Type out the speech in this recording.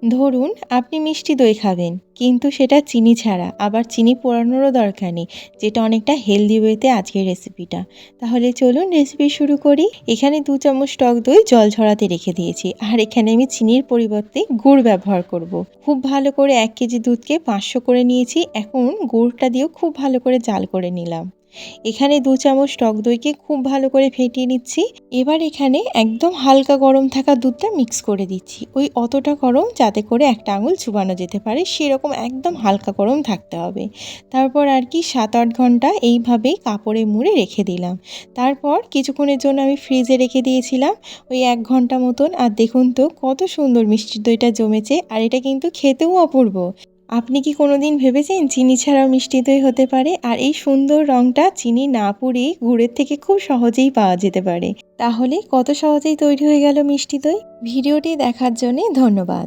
ধরুন আপনি মিষ্টি দই খাবেন, কিন্তু সেটা চিনি ছাড়া, আবার চিনি পোড়ানোরও দরকার নেই, যেটা অনেকটা হেলদি ওয়েতে আজকের রেসিপিটা। তাহলে চলুন রেসিপি শুরু করি। এখানে 2 চামচ টক দই জল ঝরাতে রেখে দিয়েছি, আর এখানে আমি চিনির পরিবর্তে গুড় ব্যবহার করব। খুব ভালো করে 1 কেজি দুধকে 500 করে নিয়েছি। এখন গুড়টা দিয়েও খুব ভালো করে জাল করে নিলাম। এখানে 2 চামচ টক দইকে খুব ভালো করে ফেটিয়ে নিচ্ছি। এবার এখানে একদম হালকা গরম থাকা দুধটা মিক্স করে দিচ্ছি। ওই অতটা গরম যাতে করে একটা আঙুল চুবানো যেতে পারে, সেরকম একদম হালকা গরম থাকতে হবে। তারপর আর কি 7-8 ঘন্টা এইভাবেই কাপড়ে মুড়ে রেখে দিলাম। তারপর কিছুক্ষণের জন্য আমি ফ্রিজে রেখে দিয়েছিলাম, ওই 1 ঘন্টা মতন। আর দেখুন তো কত সুন্দর মিষ্টির দইটা জমেছে, আর এটা কিন্তু খেতেও অপূর্ব। আপনি কি কোনোদিন ভেবেছেন চিনি ছাড়াও মিষ্টি দই হতে পারে? আর এই সুন্দর রঙটা চিনি না পুড়িয়ে গুড়ের থেকে খুব সহজেই পাওয়া যেতে পারে। তাহলে কত সহজেই তৈরি হয়ে গেল মিষ্টি দই। ভিডিওটি দেখার জন্য ধন্যবাদ।